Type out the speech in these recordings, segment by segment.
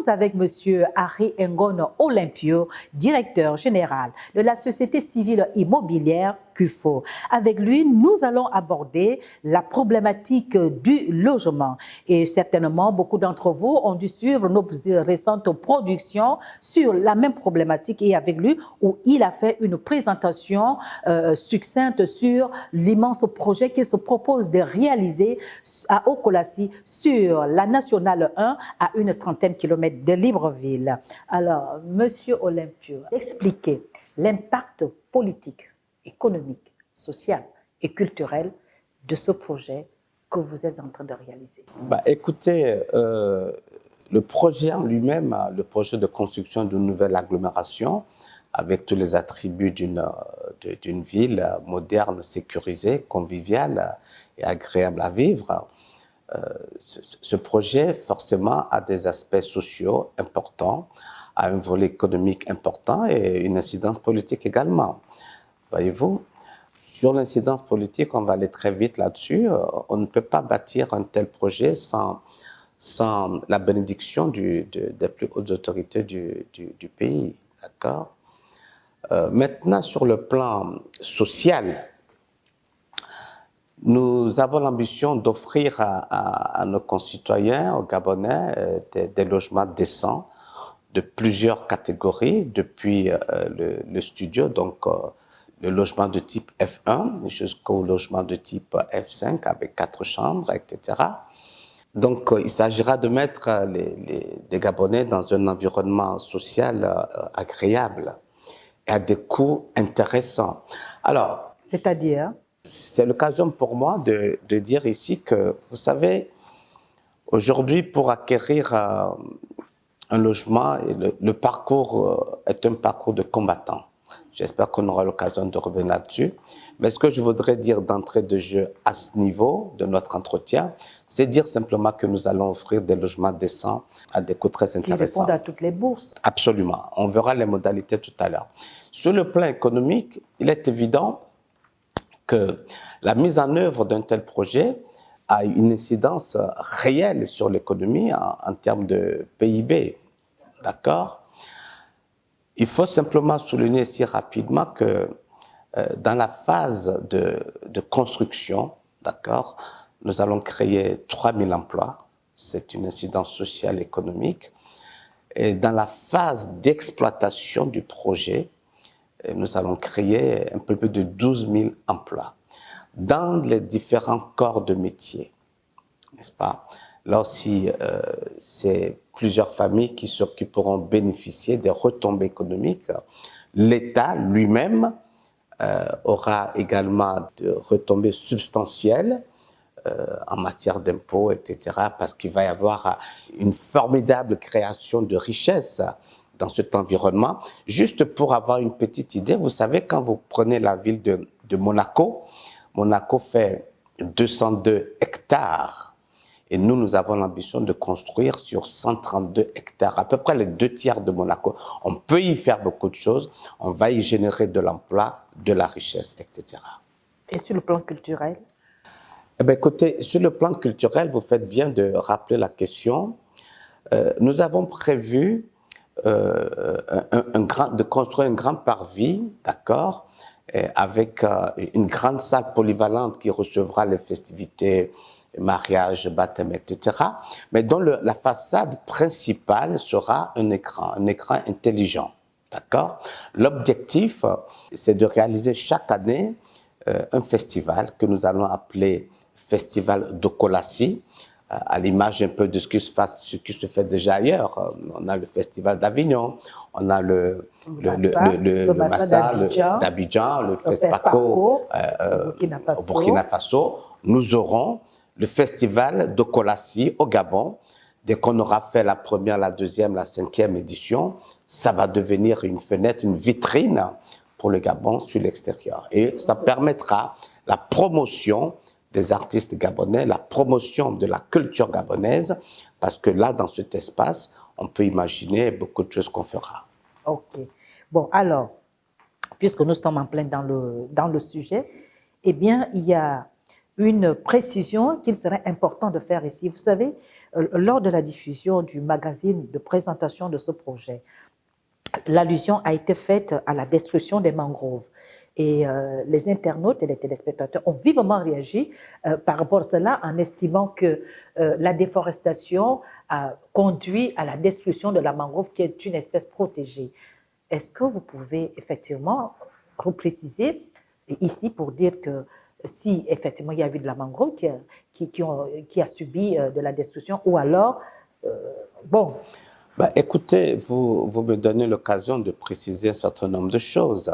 sommes avec M. Harry Ngon Olympio, directeur général de la société civile immobilière CUFO. Avec lui, nous allons aborder la problématique du logement. Et certainement, beaucoup d'entre vous ont dû suivre nos récentes productions sur la même problématique et avec lui, où il a fait une présentation succincte sur l'immense projet qu'il se propose de réaliser à Okolassi sur la Nationale 1 à une trentaine de kilomètres de Libreville. Alors, Monsieur Olympio, expliquez l'impact politique, économique, social et culturel de ce projet que vous êtes en train de réaliser. Écoutez, le projet en lui-même, le projet de construction d'une nouvelle agglomération, avec tous les attributs d'une ville moderne, sécurisée, conviviale et agréable à vivre, ce projet, forcément, a des aspects sociaux importants, a un volet économique important et une incidence politique également. Voyez-vous, sur l'incidence politique, on va aller très vite là-dessus. On ne peut pas bâtir un tel projet sans la bénédiction des plus hautes autorités du pays. D'accord ? Maintenant, sur le plan social, nous avons l'ambition d'offrir à nos concitoyens, aux Gabonais, des logements décents de plusieurs catégories, depuis le studio, donc le logement de type F1 jusqu'au logement de type F5 avec 4 chambres, etc. Donc, il s'agira de mettre les Gabonais dans un environnement social agréable et à des coûts intéressants. Alors, c'est-à-dire? C'est l'occasion pour moi de dire ici que, vous savez, aujourd'hui, pour acquérir un logement, le parcours est un parcours de combattant. J'espère qu'on aura l'occasion de revenir là-dessus. Mais ce que je voudrais dire d'entrée de jeu à ce niveau de notre entretien, c'est dire simplement que nous allons offrir des logements décents à des coûts très intéressants. Qui répondent à toutes les bourses. Absolument. On verra les modalités tout à l'heure. Sur le plan économique, il est évident que la mise en œuvre d'un tel projet a une incidence réelle sur l'économie en termes de PIB. D'accord ? Il faut simplement souligner ici rapidement que dans la phase de construction, d'accord, nous allons créer 3000 emplois. C'est une incidence sociale et économique. Et dans la phase d'exploitation du projet, nous allons créer un peu plus de 12 000 emplois dans les différents corps de métier, n'est-ce pas? Là aussi, c'est plusieurs familles qui pourront bénéficier des retombées économiques. L'État lui-même aura également de retombées substantielles en matière d'impôts, etc., parce qu'il va y avoir une formidable création de richesses dans cet environnement. Juste pour avoir une petite idée, vous savez, quand vous prenez la ville de Monaco, Monaco fait 202 hectares et nous avons l'ambition de construire sur 132 hectares, à peu près les 2/3 de Monaco. On peut y faire beaucoup de choses, on va y générer de l'emploi, de la richesse, etc. Et sur le plan culturel? Eh bien, écoutez, sur le plan culturel, vous faites bien de rappeler la question. Nous avons prévu de construire un grand parvis, d'accord, avec une grande salle polyvalente qui recevra les festivités, mariage, baptême, etc. Mais dont la façade principale sera un écran intelligent, d'accord. L'objectif, c'est de réaliser chaque année un festival que nous allons appeler Festival d'Okolassi, à l'image un peu de ce qui se fait déjà ailleurs. On a le Festival d'Avignon, on a le Massa d'Abidjan, le FESPACO au Burkina Faso. Nous aurons le Festival d'Okolassi au Gabon. Dès qu'on aura fait la première, la deuxième, la 5e édition, ça va devenir une fenêtre, une vitrine pour le Gabon sur l'extérieur. Et ça permettra la promotion des artistes gabonais, la promotion de la culture gabonaise, parce que là, dans cet espace, on peut imaginer beaucoup de choses qu'on fera. Ok. Bon, alors, puisque nous sommes en plein dans le sujet, eh bien, il y a une précision qu'il serait important de faire ici. Vous savez, lors de la diffusion du magazine de présentation de ce projet, l'allusion a été faite à la destruction des mangroves. Et les internautes et les téléspectateurs ont vivement réagi par rapport à cela en estimant que la déforestation conduit à la destruction de la mangrove qui est une espèce protégée. Est-ce que vous pouvez effectivement repréciser ici pour dire que si effectivement il y a eu de la mangrove qui a subi de la destruction ou alors, bon. Ben, écoutez, vous me donnez l'occasion de préciser un certain nombre de choses.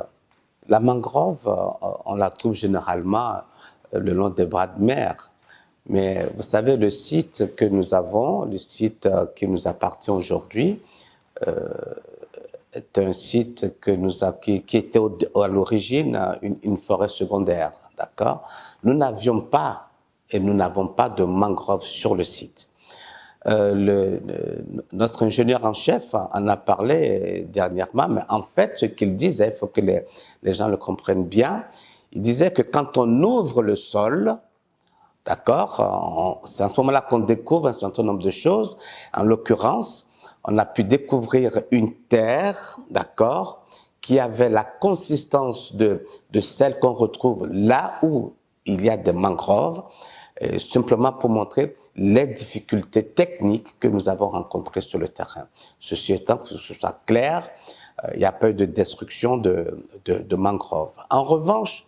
La mangrove, on la trouve généralement le long des bras de mer. Mais vous savez, le site que nous avons, le site qui nous appartient aujourd'hui, est un site qui était à l'origine une forêt secondaire. D'accord ? Nous n'avions pas et nous n'avons pas de mangrove sur le site. Notre ingénieur en chef en a parlé dernièrement, mais en fait, ce qu'il disait, il faut que les gens le comprennent bien, il disait que quand on ouvre le sol, d'accord, c'est à ce moment-là qu'on découvre un certain nombre de choses. En l'occurrence, on a pu découvrir une terre, d'accord, qui avait la consistance de celle qu'on retrouve là où il y a des mangroves, simplement pour montrer les difficultés techniques que nous avons rencontrées sur le terrain. Ceci étant, que ce soit clair, il n'y a pas eu de destruction de mangroves. En revanche,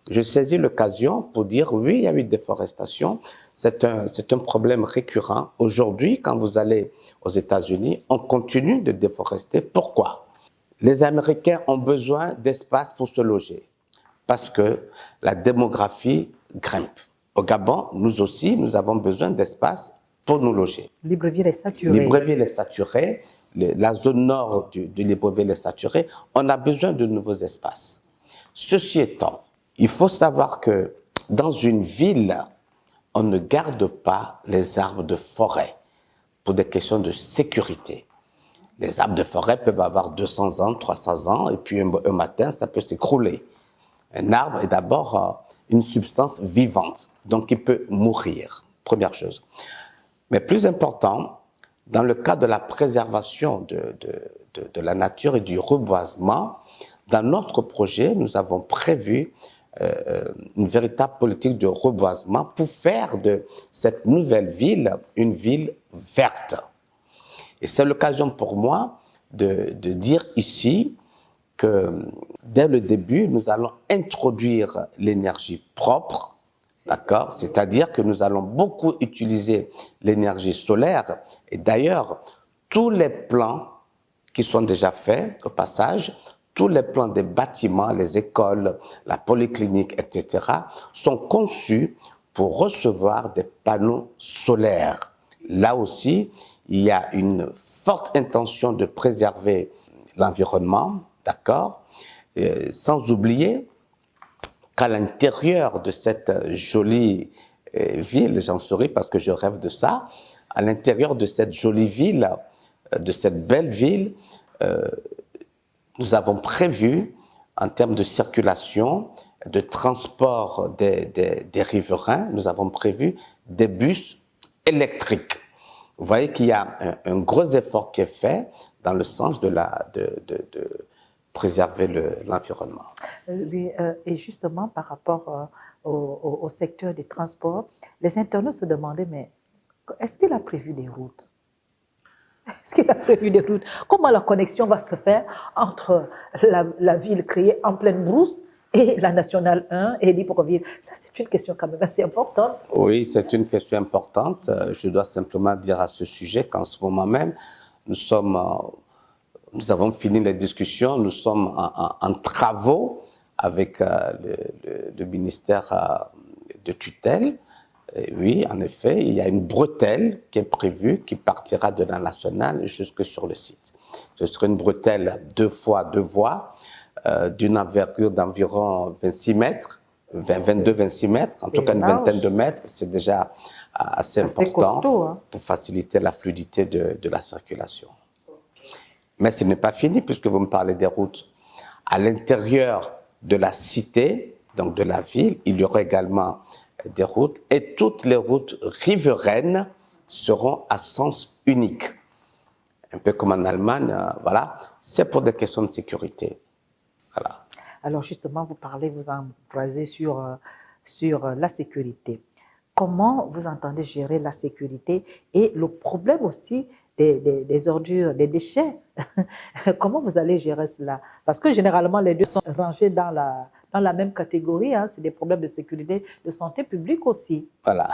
je saisis l'occasion pour dire oui, il y a eu déforestation. C'est un problème récurrent. Aujourd'hui, quand vous allez aux États-Unis, on continue de déforester. Pourquoi? Les Américains ont besoin d'espace pour se loger parce que la démographie grimpe. Au Gabon, nous aussi, nous avons besoin d'espace pour nous loger. Libreville est saturée. Libreville est saturée. La zone nord de Libreville est saturée. On a besoin de nouveaux espaces. Ceci étant, il faut savoir que dans une ville, on ne garde pas les arbres de forêt pour des questions de sécurité. Les arbres de forêt peuvent avoir 200 ans, 300 ans, et puis un matin, ça peut s'écrouler. Un arbre est d'abord une substance vivante, donc il peut mourir, première chose. Mais plus important, dans le cas de la préservation de la nature et du reboisement, dans notre projet, nous avons prévu une véritable politique de reboisement pour faire de cette nouvelle ville une ville verte. Et c'est l'occasion pour moi de dire ici que dès le début, nous allons introduire l'énergie propre, d'accord ? C'est-à-dire que nous allons beaucoup utiliser l'énergie solaire. Et d'ailleurs, tous les plans qui sont déjà faits, au passage, tous les plans des bâtiments, les écoles, la polyclinique, etc., sont conçus pour recevoir des panneaux solaires. Là aussi, il y a une forte intention de préserver l'environnement, d'accord ? Sans oublier qu'à l'intérieur de cette jolie ville, j'en souris parce que je rêve de ça, à l'intérieur de cette jolie ville, de cette belle ville, nous avons prévu, en termes de circulation, de transport des riverains, nous avons prévu des bus électriques. Vous voyez qu'il y a un gros effort qui est fait dans le sens de préserver l'environnement. Et justement, par rapport au secteur des transports, les internautes se demandaient, mais est-ce qu'il a prévu des routes? Est-ce qu'il a prévu des routes? Comment la connexion va se faire entre la ville créée en pleine brousse et la Nationale 1 et Libreville? Ça, c'est une question quand même assez importante. Oui, c'est une question importante. Je dois simplement dire à ce sujet qu'en ce moment même, nous avons fini les discussions, nous sommes en travaux avec le ministère de tutelle. Et oui, en effet, il y a une bretelle qui est prévue, qui partira de la nationale jusque sur le site. Ce sera une bretelle 2 fois 2 voies, d'une envergure d'environ 26 mètres, 22-26 mètres, en tout cas une vingtaine de mètres. C'est déjà assez important costaud, hein, pour faciliter la fluidité de la circulation. Mais ce n'est pas fini puisque vous me parlez des routes. À l'intérieur de la cité, donc de la ville, il y aura également des routes et toutes les routes riveraines seront à sens unique. Un peu comme en Allemagne, voilà, c'est pour des questions de sécurité. Voilà. Alors justement, vous embrasez sur la sécurité. Comment vous entendez gérer la sécurité et le problème aussi des ordures, des déchets? Comment vous allez gérer cela? Parce que généralement, les deux sont rangés dans la même catégorie, hein. C'est des problèmes de sécurité, de santé publique aussi. Voilà,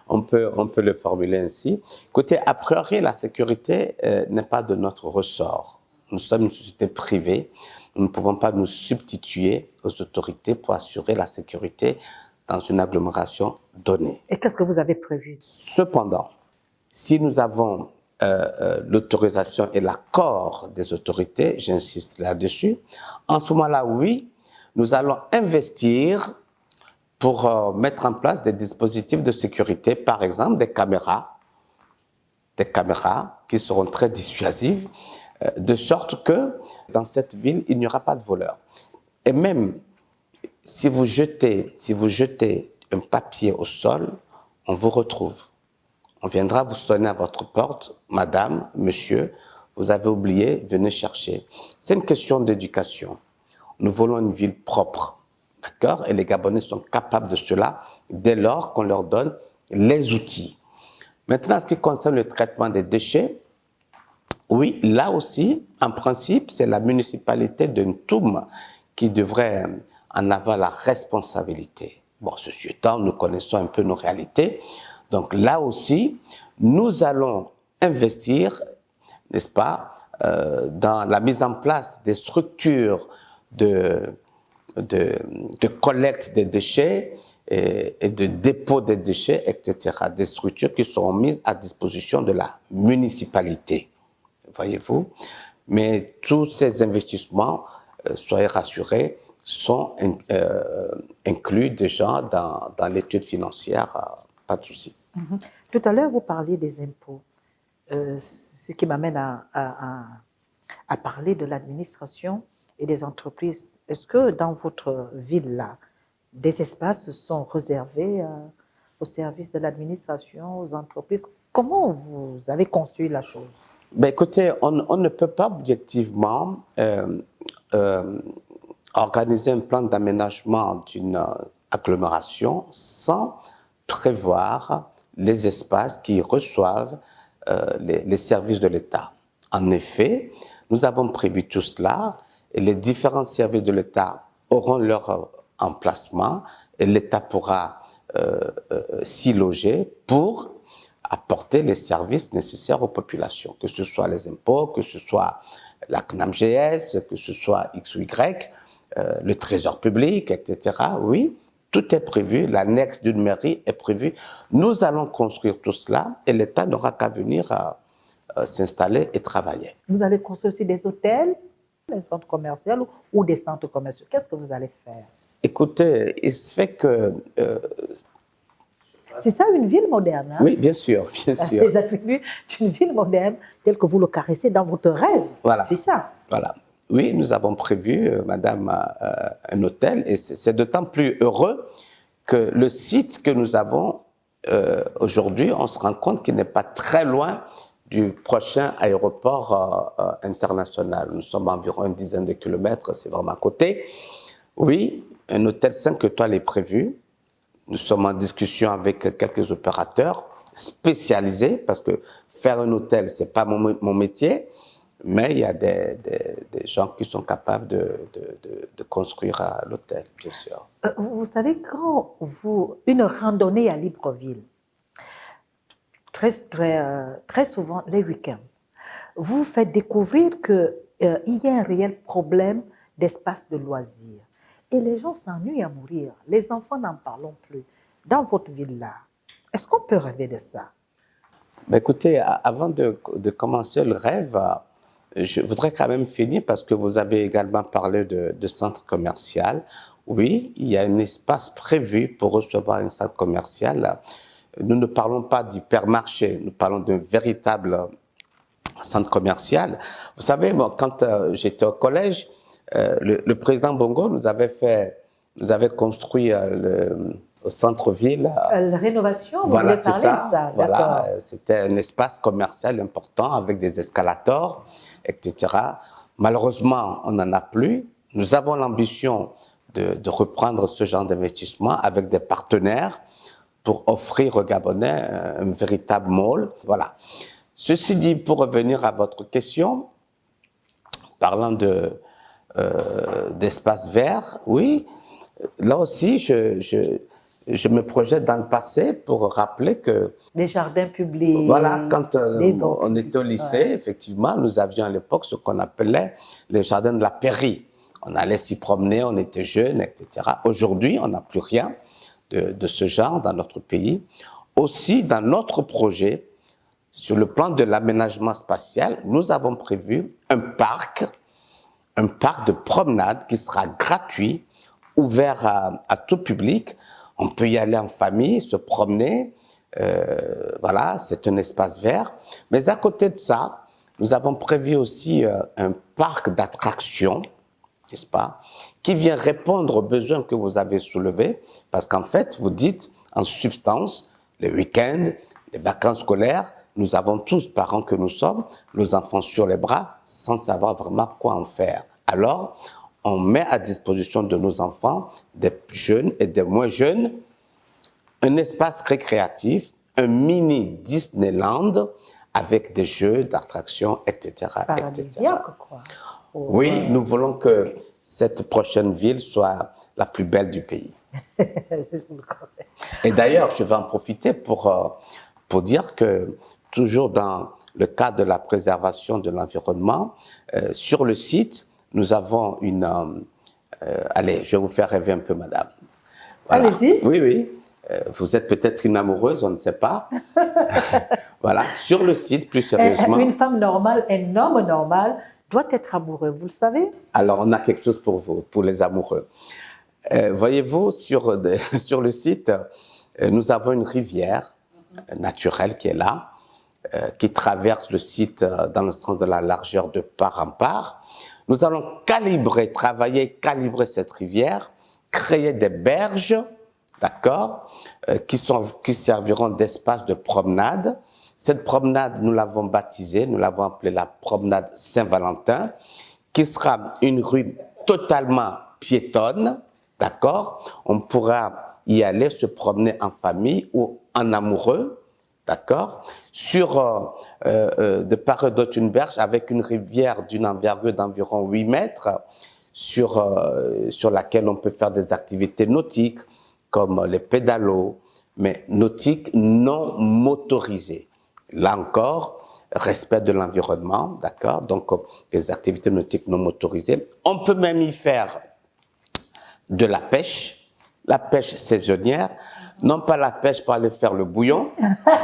on peut le formuler ainsi. Écoutez, a priori, la sécurité n'est pas de notre ressort. Nous sommes une société privée. Nous ne pouvons pas nous substituer aux autorités pour assurer la sécurité dans une agglomération donnée. Et qu'est-ce que vous avez prévu? Cependant, si nous avons l'autorisation et l'accord des autorités, j'insiste là-dessus, en ce moment-là, oui, nous allons investir pour mettre en place des dispositifs de sécurité, par exemple des caméras qui seront très dissuasives, de sorte que dans cette ville, il n'y aura pas de voleurs. Et même si vous jetez un papier au sol, on vous retrouve. On viendra vous sonner à votre porte, madame, monsieur, vous avez oublié, venez chercher. C'est une question d'éducation. Nous voulons une ville propre, d'accord? Et les Gabonais sont capables de cela dès lors qu'on leur donne les outils. Maintenant, en ce qui concerne le traitement des déchets, oui, là aussi, en principe, c'est la municipalité de Ntoum qui devrait en avoir la responsabilité. Bon, ceci étant, nous connaissons un peu nos réalités. Donc là aussi, nous allons investir, n'est-ce pas, dans la mise en place des structures de collecte des déchets et de dépôt des déchets, etc. Des structures qui seront mises à disposition de la municipalité, voyez-vous. Mais tous ces investissements, soyez rassurés, sont inclus déjà dans l'étude financière, pas de souci. Tout à l'heure, vous parliez des impôts, ce qui m'amène à parler de l'administration et des entreprises. Est-ce que dans votre ville-là, des espaces sont réservés au service de l'administration, aux entreprises? Comment vous avez conçu la chose? Ben écoutez, on ne peut pas objectivement organiser un plan d'aménagement d'une agglomération sans prévoir les espaces qui reçoivent les services de l'État. En effet, nous avons prévu tout cela et les différents services de l'État auront leur emplacement et l'État pourra s'y loger pour apporter les services nécessaires aux populations, que ce soit les impôts, que ce soit la CNAMGS, que ce soit X ou Y, le trésor public, etc. Oui, tout est prévu, l'annexe d'une mairie est prévue. Nous allons construire tout cela et l'État n'aura qu'à venir s'installer et travailler. Vous allez construire aussi des hôtels, des centres commerciaux ou des centres commerciaux. Qu'est-ce que vous allez faire? Écoutez, il se fait que... c'est ça une ville moderne, hein? Oui, bien sûr, bien sûr. Les attributs d'une ville moderne, tels que vous le caressez dans votre rêve. Voilà. C'est ça. Voilà. Oui, nous avons prévu, madame, un hôtel et c'est d'autant plus heureux que le site que nous avons aujourd'hui, on se rend compte qu'il n'est pas très loin du prochain aéroport international. Nous sommes à environ une dizaine de kilomètres, c'est vraiment à côté. Oui, un hôtel 5 étoiles est prévu. Nous sommes en discussion avec quelques opérateurs spécialisés parce que faire un hôtel, ce n'est pas mon métier. Mais il y a des gens qui sont capables de construire l'hôtel, bien sûr. Vous savez, quand une randonnée à Libreville, très souvent les week-ends, vous faites découvrir qu'il y a un réel problème d'espace de loisirs. Et les gens s'ennuient à mourir. Les enfants n'en parlent plus. Dans votre ville-là, est-ce qu'on peut rêver de ça? Ben écoutez, avant de commencer le rêve, je voudrais quand même finir parce que vous avez également parlé de centre commercial. Oui, il y a un espace prévu pour recevoir un centre commercial. Nous ne parlons pas d'hypermarché, nous parlons d'un véritable centre commercial. Vous savez, moi, quand j'étais au collège, le président Bongo nous avait construit au centre-ville. La rénovation, vous Voilà, voulez c'est parler de ça. ça, Voilà, d'accord. c'était un espace commercial important avec des escalators, etc. Malheureusement, on n'en a plus. Nous avons l'ambition de reprendre ce genre d'investissement avec des partenaires pour offrir aux Gabonais un véritable mall. Voilà. Ceci dit, pour revenir à votre question, parlant d'espace vert, oui, là aussi, je me projette dans le passé pour rappeler que, Des jardins publics, voilà, quand des bancs on publics. était au lycée, Ouais. effectivement, nous avions à l'époque ce qu'on appelait les jardins de la pairie. On allait s'y promener, on était jeunes, etc. Aujourd'hui, on n'a plus rien de ce genre dans notre pays. Aussi, dans notre projet, sur le plan de l'aménagement spatial, nous avons prévu un parc de promenade qui sera gratuit, ouvert à tout public. On peut y aller en famille, se promener. Voilà, c'est un espace vert. Mais à côté de ça, nous avons prévu aussi un parc d'attractions, n'est-ce pas, qui vient répondre aux besoins que vous avez soulevés. Parce qu'en fait, vous dites, en substance, les week-ends, les vacances scolaires, nous avons tous, parents que nous sommes, nos enfants sur les bras, sans savoir vraiment quoi en faire. Alors, on met à disposition de nos enfants, des jeunes et des moins jeunes, un espace récréatif, un mini Disneyland avec des jeux d'attraction, etc., etc. Paradisiaque, quoi. Oui, nous voulons que cette prochaine ville soit la plus belle du pays. Et d'ailleurs, je vais en profiter pour dire que, toujours dans le cadre de la préservation de l'environnement, sur le site, nous avons une... allez, je vais vous faire rêver un peu, madame. Voilà. Allez-y. Oui, oui. Vous êtes peut-être une amoureuse, on ne sait pas. Voilà, sur le site, plus sérieusement. Une femme normale, un homme normal doit être amoureux, vous le savez? Alors, on a quelque chose pour vous, pour les amoureux. Voyez-vous, sur le site, nous avons une rivière naturelle qui est là, qui traverse le site dans le sens de la largeur de part en part. Nous allons calibrer cette rivière, créer des berges, d'accord, qui serviront d'espace de promenade. Cette promenade, nous l'avons baptisée, nous l'avons appelée la promenade Saint-Valentin, qui sera une rue totalement piétonne, d'accord. On pourra y aller se promener en famille ou en amoureux, d'accord, sur de part et d'autre une berge avec une rivière d'une envergure d'environ 8 mètres sur laquelle on peut faire des activités nautiques comme les pédalos, mais nautiques non motorisées. Là encore, respect de l'environnement, d'accord, donc des activités nautiques non motorisées. On peut même y faire de la pêche saisonnière, non pas la pêche pour aller faire le bouillon,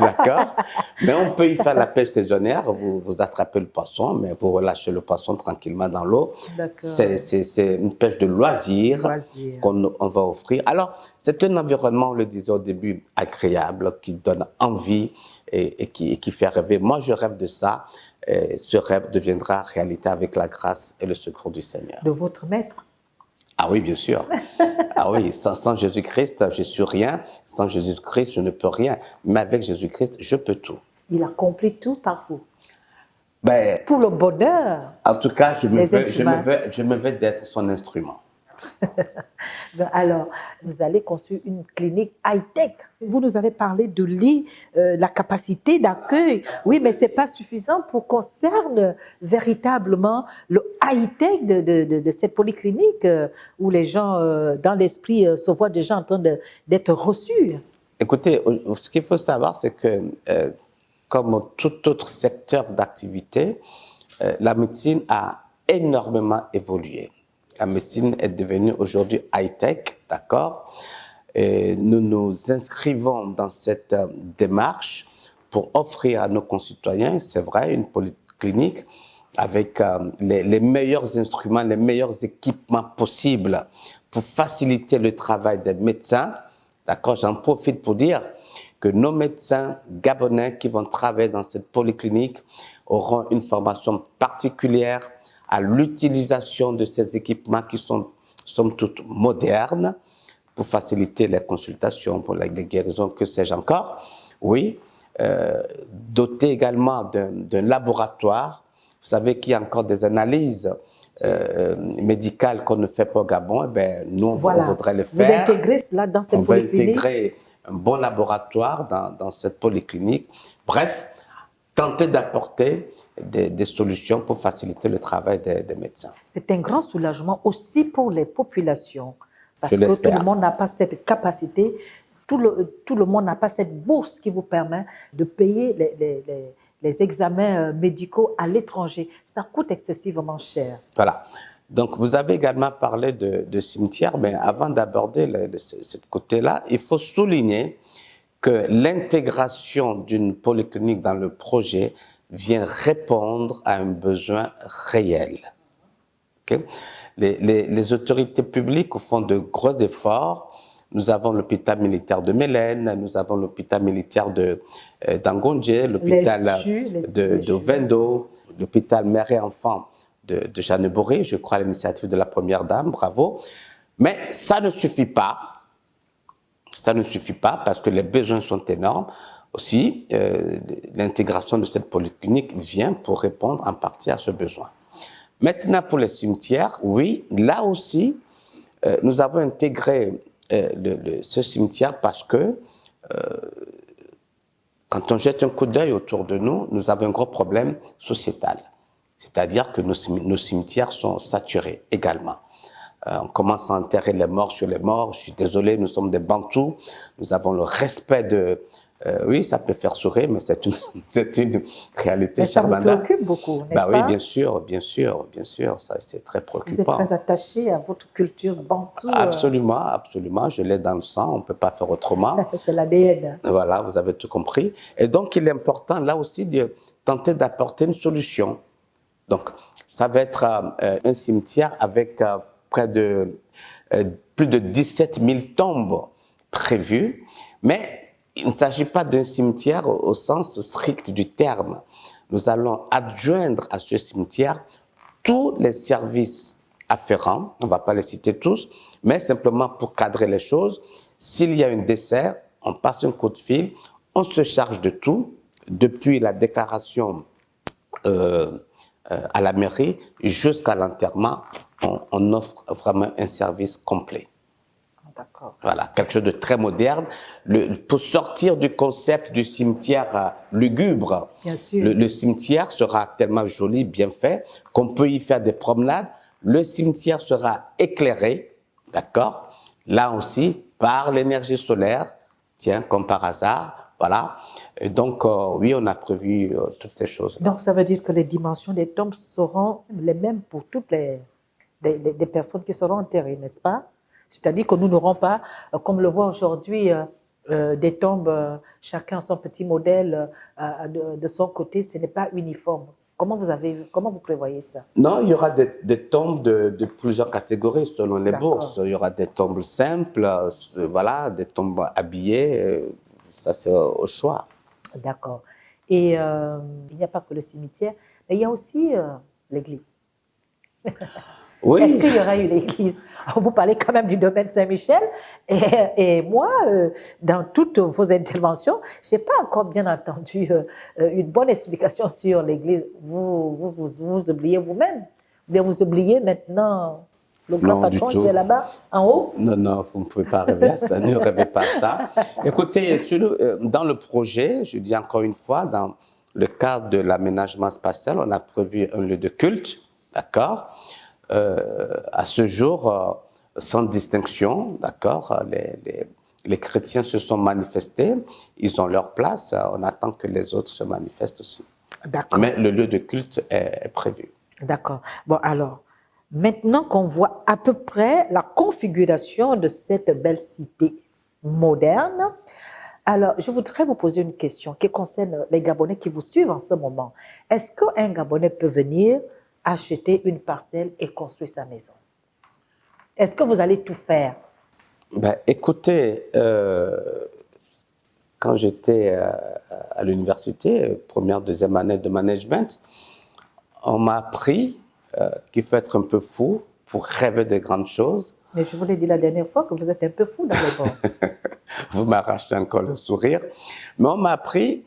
d'accord, mais on peut y faire la pêche saisonnière, vous attrapez le poisson, mais vous relâchez le poisson tranquillement dans l'eau. C'est une pêche de loisir qu'on va offrir. Alors, c'est un environnement, on le disait au début, agréable, qui donne envie et qui fait rêver. Moi, je rêve de ça. Et ce rêve deviendra réalité avec la grâce et le secours du Seigneur. De votre maître? Ah oui, bien sûr. Ah oui, sans Jésus-Christ, je suis rien. Sans Jésus-Christ, je ne peux rien. Mais avec Jésus-Christ, je peux tout. Il accomplit tout par vous. Ben, pour le bonheur. En tout cas, je me veux d'être son instrument. Alors, vous allez construire une clinique high-tech. Vous nous avez parlé de lits, la capacité d'accueil. Oui, mais ce n'est pas suffisant pour qu'on cerne véritablement le high-tech de cette polyclinique où les gens, dans l'esprit, se voient déjà en train d'être reçus. Écoutez, ce qu'il faut savoir, c'est que comme tout autre secteur d'activité, la médecine a énormément évolué. La médecine est devenue aujourd'hui high-tech, d'accord? Et nous nous inscrivons dans cette démarche pour offrir à nos concitoyens, c'est vrai, une polyclinique avec les meilleurs instruments, les meilleurs équipements possibles pour faciliter le travail des médecins. D'accord? J'en profite pour dire que nos médecins gabonais qui vont travailler dans cette polyclinique auront une formation particulière à l'utilisation de ces équipements qui sont, somme toute, modernes, pour faciliter les consultations, pour les guérisons, que sais-je encore. Oui, doté également d'un laboratoire. Vous savez qu'il y a encore des analyses médicales qu'on ne fait pas au Gabon. Eh bien, nous, on voudrait le faire. Vous intégrez cela dans cette polyclinique? On va intégrer un bon laboratoire dans cette polyclinique. Bref, tenter d'apporter des solutions pour faciliter le travail des médecins. C'est un grand soulagement aussi pour les populations, parce Je que tout l'espère. le monde n'a pas cette capacité, tout le monde n'a pas cette bourse qui vous permet de payer les examens médicaux à l'étranger. Ça coûte excessivement cher. Voilà. Donc, vous avez également parlé de cimetières, mais avant d'aborder ce côté-là, il faut souligner que l'intégration d'une polyclinique dans le projet vient répondre à un besoin réel. Okay? Les autorités publiques font de gros efforts. Nous avons l'hôpital militaire de Mélène, nous avons l'hôpital militaire d'Angondje, l'hôpital de Vendo, l'hôpital mère et enfant de Jeanneboré, je crois à l'initiative de la Première Dame, bravo. Mais ça ne suffit pas. Ça ne suffit pas parce que les besoins sont énormes. Aussi, l'intégration de cette polyclinique vient pour répondre en partie à ce besoin. Maintenant, pour les cimetières, oui, là aussi, nous avons intégré ce cimetière parce que quand on jette un coup d'œil autour de nous, nous avons un gros problème sociétal. C'est-à-dire que nos cimetières sont saturés également. On commence à enterrer les morts sur les morts. Je suis désolé, nous sommes des Bantous. Nous avons le respect de... oui, ça peut faire sourire, mais c'est une réalité. Mais ça vous préoccupe beaucoup, n'est-ce pas? Oui, bien sûr, bien sûr, bien sûr. Ça, c'est très préoccupant. Vous êtes très attaché à votre culture Bantou. Absolument, absolument. Je l'ai dans le sang. On ne peut pas faire autrement. C'est l'ADN. Voilà, vous avez tout compris. Et donc, il est important, là aussi, de tenter d'apporter une solution. Donc, ça va être un cimetière avec... près de plus de 17 000 tombes prévues, mais il ne s'agit pas d'un cimetière au sens strict du terme. Nous allons adjoindre à ce cimetière tous les services afférents, on ne va pas les citer tous, mais simplement pour cadrer les choses. S'il y a un décès, on passe un coup de fil, on se charge de tout, depuis la déclaration à la mairie jusqu'à l'enterrement. On offre vraiment un service complet. D'accord. Voilà, quelque chose de très moderne. Pour sortir du concept du cimetière lugubre, bien sûr. Le cimetière sera tellement joli, bien fait, qu'on peut y faire des promenades. Le cimetière sera éclairé, d'accord, là aussi, par l'énergie solaire, tiens, comme par hasard, voilà. Et donc, oui, on a prévu toutes ces choses. Donc, ça veut dire que les dimensions des tombes seront les mêmes pour toutes des personnes qui seront enterrées, n'est-ce pas? C'est-à-dire que nous n'aurons pas, comme le voit aujourd'hui, des tombes, chacun son petit modèle de son côté, ce n'est pas uniforme. Comment vous prévoyez ça? Non, il y aura des tombes de plusieurs catégories selon les bourses. Il y aura des tombes simples, voilà, des tombes habillées, ça c'est au choix. D'accord. Et il n'y a pas que le cimetière, mais il y a aussi l'église. Oui. Est-ce qu'il y aura une église? Vous parlez quand même du domaine Saint-Michel et moi, dans toutes vos interventions, je n'ai pas encore bien entendu une bonne explication sur l'église. Vous oubliez vous-même? Ou bien vous oubliez maintenant le grand patron qui est là-bas, en haut? Non, non, vous ne pouvez pas rêver à ça, ne rêvez pas à ça. Écoutez, dans le projet, je dis encore une fois, dans le cadre de l'aménagement spatial, on a prévu un lieu de culte, d'accord? À ce jour, sans distinction, d'accord, les chrétiens se sont manifestés, ils ont leur place, on attend que les autres se manifestent aussi. D'accord. Mais le lieu de culte est prévu. D'accord. Bon, alors, maintenant qu'on voit à peu près la configuration de cette belle cité moderne, alors, je voudrais vous poser une question qui concerne les Gabonais qui vous suivent en ce moment. Est-ce qu'un Gabonais peut venir acheter une parcelle et construire sa maison? Est-ce que vous allez tout faire? Ben, écoutez, quand j'étais à l'université, première, deuxième année de management, on m'a appris qu'il faut être un peu fou pour rêver de grandes choses. Mais je vous l'ai dit la dernière fois que vous êtes un peu fou dans les bords. Vous m'arrachez encore le sourire. Mais on m'a appris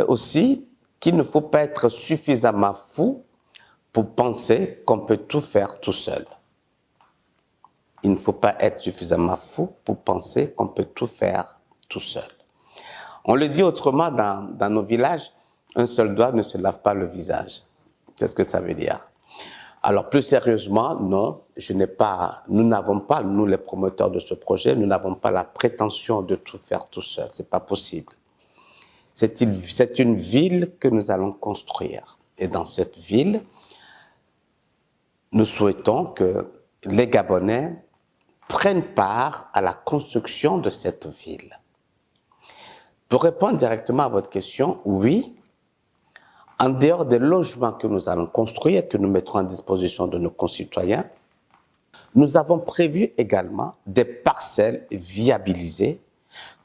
aussi qu'il ne faut pas être suffisamment fou pour penser qu'on peut tout faire tout seul. Il ne faut pas être suffisamment fou pour penser qu'on peut tout faire tout seul. On le dit autrement dans nos villages, un seul doigt ne se lave pas le visage. Qu'est-ce que ça veut dire? Alors plus sérieusement, non, nous n'avons pas, nous les promoteurs de ce projet, nous n'avons pas la prétention de tout faire tout seul. C'est pas possible. C'est une ville que nous allons construire. Et dans cette ville, nous souhaitons que les Gabonais prennent part à la construction de cette ville. Pour répondre directement à votre question, oui, en dehors des logements que nous allons construire, que nous mettrons à disposition de nos concitoyens, nous avons prévu également des parcelles viabilisées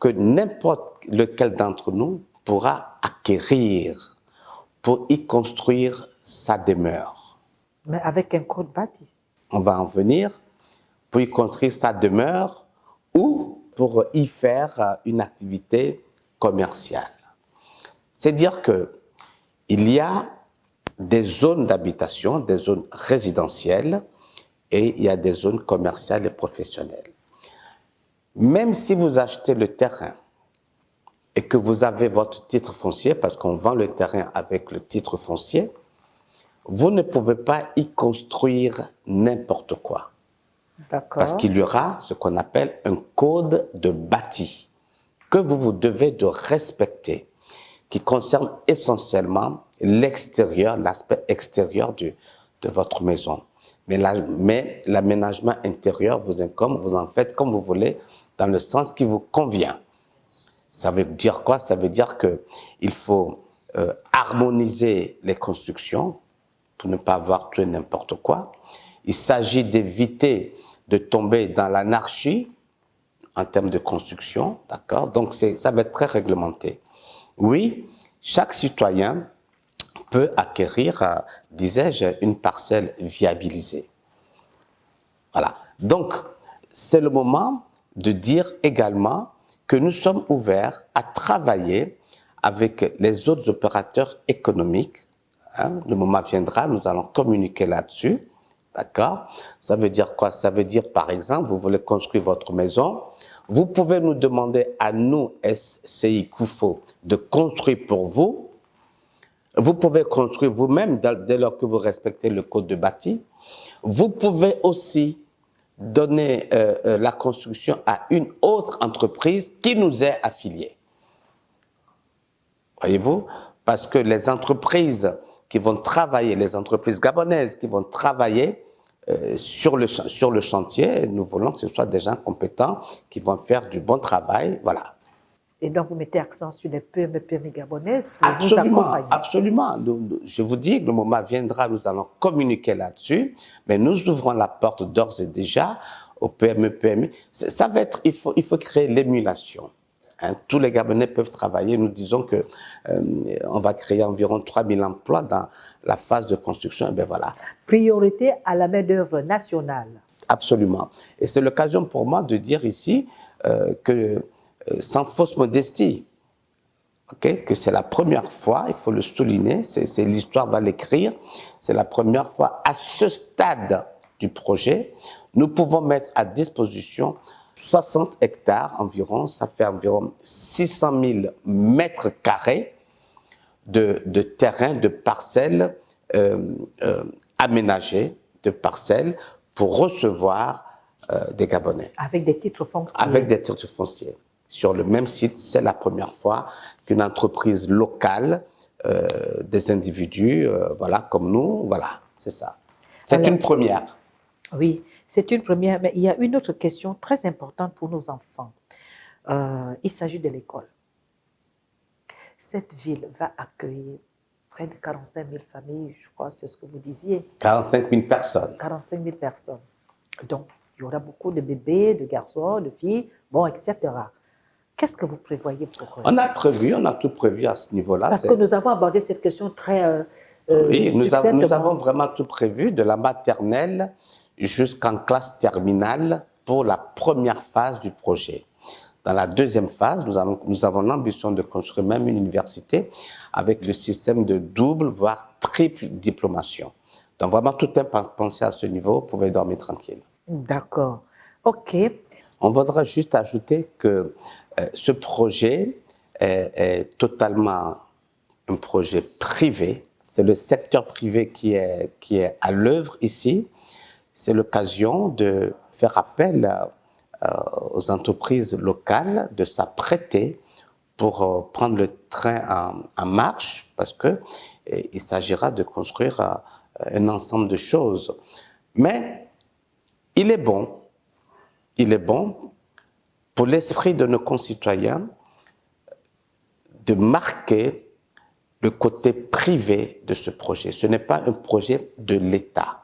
que n'importe lequel d'entre nous pourra acquérir pour y construire sa demeure. Mais avec un code bâti. On va en venir pour y construire sa demeure ou pour y faire une activité commerciale. C'est dire qu'il y a des zones d'habitation, des zones résidentielles et il y a des zones commerciales et professionnelles. Même si vous achetez le terrain et que vous avez votre titre foncier, parce qu'on vend le terrain avec le titre foncier, vous ne pouvez pas y construire n'importe quoi. D'accord. Parce qu'il y aura ce qu'on appelle un code de bâti que vous devez de respecter, qui concerne essentiellement l'extérieur, l'aspect extérieur de votre maison. Mais l'aménagement intérieur vous incombe, vous en faites comme vous voulez, dans le sens qui vous convient. Ça veut dire quoi? Ça veut dire qu'il faut harmoniser les constructions pour ne pas avoir tout et n'importe quoi. Il s'agit d'éviter de tomber dans l'anarchie en termes de construction, d'accord? Donc ça va être très réglementé. Oui, chaque citoyen peut acquérir, disais-je, une parcelle viabilisée. Voilà. Donc, c'est le moment de dire également que nous sommes ouverts à travailler avec les autres opérateurs économiques. Le moment viendra, nous allons communiquer là-dessus. D'accord? Ça veut dire quoi? Ça veut dire, par exemple, vous voulez construire votre maison, vous pouvez nous demander à nous, SCI Kufo, de construire pour vous. Vous pouvez construire vous-même dès lors que vous respectez le code de bâti. Vous pouvez aussi donner la construction à une autre entreprise qui nous est affiliée. Voyez-vous? Parce que les entreprises qui vont travailler, les entreprises gabonaises qui vont travailler sur le chantier, nous voulons que ce soit des gens compétents qui vont faire du bon travail, voilà. Et donc, vous mettez accent sur les PME gabonaises pour vous accompagner. Absolument. Je vous dis que le moment viendra, nous allons communiquer là-dessus, mais nous ouvrons la porte d'ores et déjà aux PME. Ça va être, il faut créer l'émulation. Tous les Gabonais peuvent travailler. Nous disons que on va créer environ 3000 emplois dans la phase de construction. Et bien voilà. Priorité à la main-d'œuvre nationale. Absolument. Et c'est l'occasion pour moi de dire ici que, sans fausse modestie, que c'est la première fois, il faut le souligner, l'histoire va l'écrire, c'est la première fois à ce stade du projet, nous pouvons mettre à disposition 60 hectares environ, ça fait environ 600 000 mètres carrés de terrain, de parcelles aménagées, de parcelles pour recevoir des Gabonais. Avec des titres fonciers. Avec des titres fonciers. Sur le même site, c'est la première fois qu'une entreprise locale, des individus, voilà, comme nous, voilà, c'est ça. C'est une première. Oui, c'est une première, mais il y a une autre question très importante pour nos enfants. Il s'agit de l'école. Cette ville va accueillir près de 45 000 familles, je crois, c'est ce que vous disiez. 45 000 personnes. 45 000 personnes. Donc, il y aura beaucoup de bébés, de garçons, de filles, bon, etc. Qu'est-ce que vous prévoyez pour eux? On a tout prévu à ce niveau-là. Parce que nous avons abordé cette question très oui, nous avons vraiment tout prévu, de la maternelle jusqu'en classe terminale, pour la première phase du projet. Dans la deuxième phase, nous avons l'ambition de construire même une université avec le système de double, voire triple diplomation. Donc vraiment, tout est pensé à ce niveau, vous pouvez dormir tranquille. D'accord. OK. On voudrait juste ajouter que ce projet est totalement un projet privé. C'est le secteur privé qui est à l'œuvre ici. C'est l'occasion de faire appel aux entreprises locales de s'apprêter pour prendre le train en marche, parce qu'il s'agira de construire un ensemble de choses. Mais il est bon pour l'esprit de nos concitoyens de marquer le côté privé de ce projet. Ce n'est pas un projet de l'État.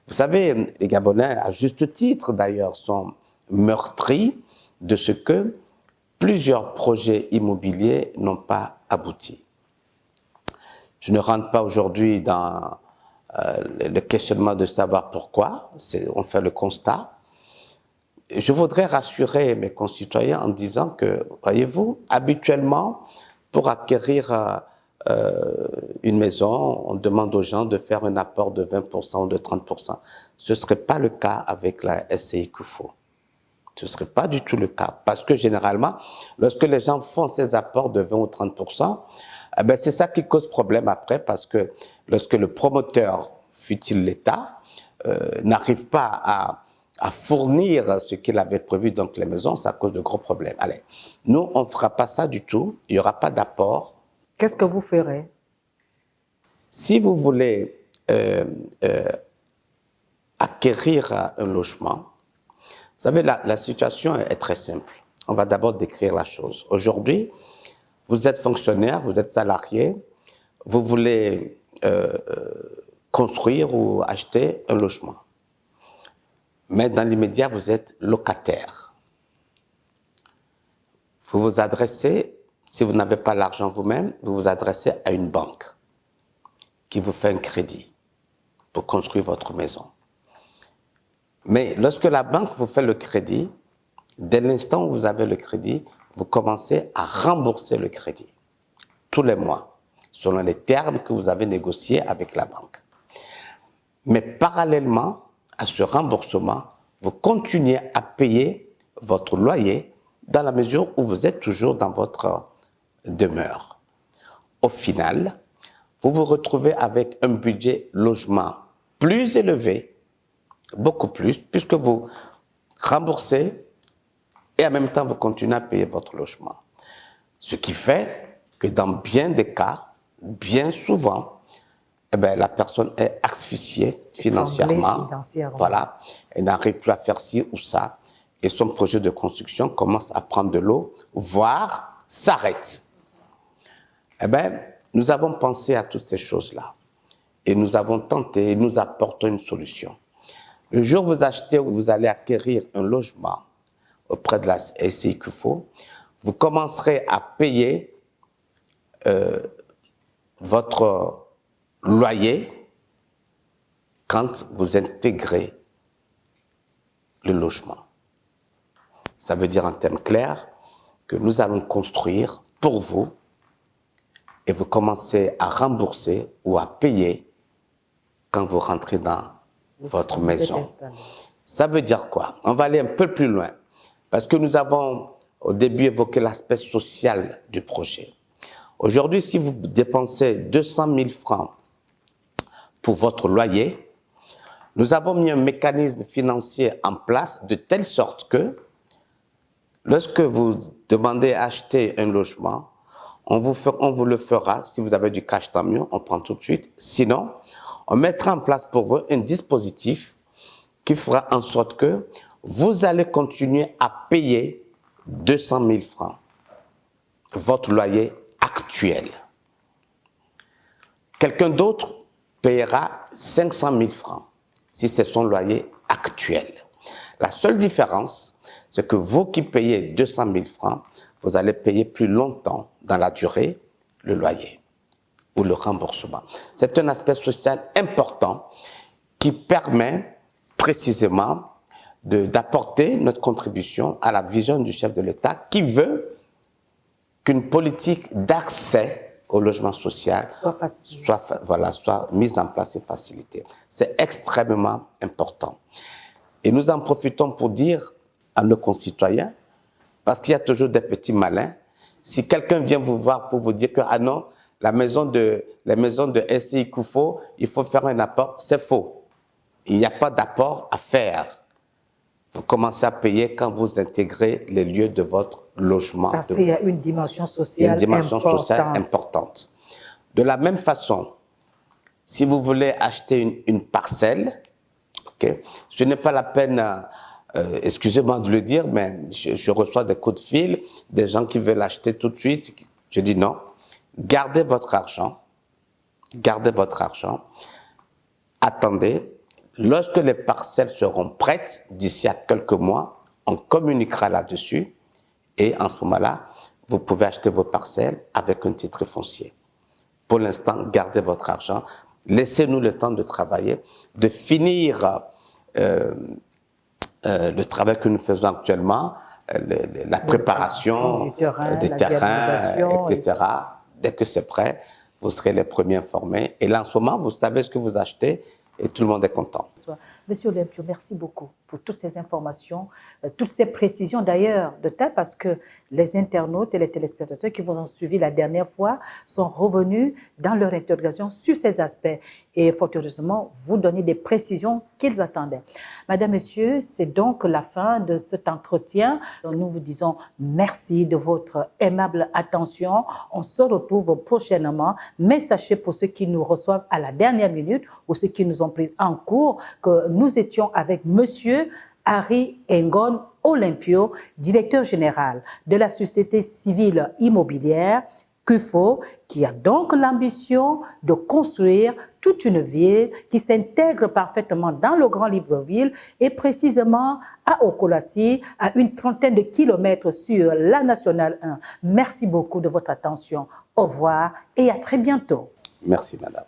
Vous savez, les Gabonais, à juste titre d'ailleurs, sont meurtris de ce que plusieurs projets immobiliers n'ont pas abouti. Je ne rentre pas aujourd'hui dans le questionnement de savoir pourquoi, on fait le constat. Je voudrais rassurer mes concitoyens en disant que, voyez-vous, habituellement, pour acquérir une maison, on demande aux gens de faire un apport de 20% ou de 30%. Ce ne serait pas le cas avec la SCI Kufo. Ce ne serait pas du tout le cas. Parce que généralement, lorsque les gens font ces apports de 20 ou 30%, c'est ça qui cause problème après, parce que lorsque le promoteur, fût-il l'État, n'arrive pas à fournir ce qu'il avait prévu, donc les maisons, ça cause de gros problèmes. Allez, nous, on ne fera pas ça du tout. Il n'y aura pas d'apport. Qu'est-ce que vous ferez? Si vous voulez acquérir un logement, vous savez, la situation est très simple. On va d'abord décrire la chose. Aujourd'hui, vous êtes fonctionnaire, vous êtes salarié, vous voulez construire ou acheter un logement. Mais dans l'immédiat, vous êtes locataire. Vous vous adressez, si vous n'avez pas l'argent vous-même, vous vous adressez à une banque qui vous fait un crédit pour construire votre maison. Mais lorsque la banque vous fait le crédit, dès l'instant où vous avez le crédit, vous commencez à rembourser le crédit tous les mois, selon les termes que vous avez négociés avec la banque. Mais parallèlement à ce remboursement, vous continuez à payer votre loyer dans la mesure où vous êtes toujours dans votre demeure. Au final, vous vous retrouvez avec un budget logement plus élevé, beaucoup plus, puisque vous remboursez et en même temps vous continuez à payer votre logement. Ce qui fait que dans bien des cas, bien souvent, la personne est asphyxiée financièrement. Voilà, elle n'arrive plus à faire ci ou ça, et son projet de construction commence à prendre de l'eau, voire s'arrête. Nous avons pensé à toutes ces choses-là, et nous avons tenté, et nous apportons une solution. Le jour où vous achetez ou vous allez acquérir un logement auprès de la SCI Kufo, vous commencerez à payer votre loyer quand vous intégrez le logement. Ça veut dire en termes clairs que nous allons construire pour vous et vous commencez à rembourser ou à payer quand vous rentrez dans votre maison. Ça veut dire quoi? On va aller un peu plus loin parce que nous avons au début évoqué l'aspect social du projet. Aujourd'hui, si vous dépensez 200 000 francs pour votre loyer, nous avons mis un mécanisme financier en place de telle sorte que lorsque vous demandez à acheter un logement, on vous le fera. Si vous avez du cash, tant mieux, on prend tout de suite. Sinon, on mettra en place pour vous un dispositif qui fera en sorte que vous allez continuer à payer 200 000 francs, votre loyer actuel. Quelqu'un d'autre paiera 500 000 francs si c'est son loyer actuel. La seule différence, c'est que vous qui payez 200 000 francs, vous allez payer plus longtemps dans la durée le loyer ou le remboursement. C'est un aspect social important qui permet précisément d'apporter notre contribution à la vision du chef de l'État qui veut qu'une politique d'accès au logement social soit mise en place et facilitée. C'est extrêmement important. Et nous en profitons pour dire à nos concitoyens, parce qu'il y a toujours des petits malins, si quelqu'un vient vous voir pour vous dire que ah non, la maison de SCI Kufo, il faut faire un apport, c'est faux. Il n'y a pas d'apport à faire. Vous commencez à payer quand vous intégrez les lieux de votre logement. Parce qu'il y a une dimension sociale importante. De la même façon, si vous voulez acheter une parcelle, okay, ce n'est pas la peine, excusez-moi de le dire, mais je reçois des coups de fil, des gens qui veulent acheter tout de suite. Je dis non, gardez votre argent, attendez. Lorsque les parcelles seront prêtes, d'ici à quelques mois, on communiquera là-dessus et en ce moment-là, vous pouvez acheter vos parcelles avec un titre foncier. Pour l'instant, gardez votre argent, laissez-nous le temps de travailler, de finir le travail que nous faisons actuellement, la préparation des terrains, etc. Dès que c'est prêt, vous serez les premiers informés. Et là, en ce moment, vous savez ce que vous achetez et tout le monde est content. Monsieur Olympio, merci beaucoup pour toutes ces informations, toutes ces précisions d'ailleurs de tel parce que les internautes et les téléspectateurs qui vous ont suivi la dernière fois sont revenus dans leur interrogation sur ces aspects et fort heureusement, vous donnez des précisions qu'ils attendaient. Madame, Monsieur, c'est donc la fin de cet entretien. Nous vous disons merci de votre aimable attention. On se retrouve prochainement, mais sachez pour ceux qui nous reçoivent à la dernière minute ou ceux qui nous ont pris en cours que nous étions avec Monsieur Harry Engon Olympio, directeur général de la société civile immobilière Kufo, qui a donc l'ambition de construire toute une ville qui s'intègre parfaitement dans le Grand Libreville et précisément à Okolassi, à une trentaine de kilomètres sur la Nationale 1. Merci beaucoup de votre attention. Au revoir et à très bientôt. Merci, madame.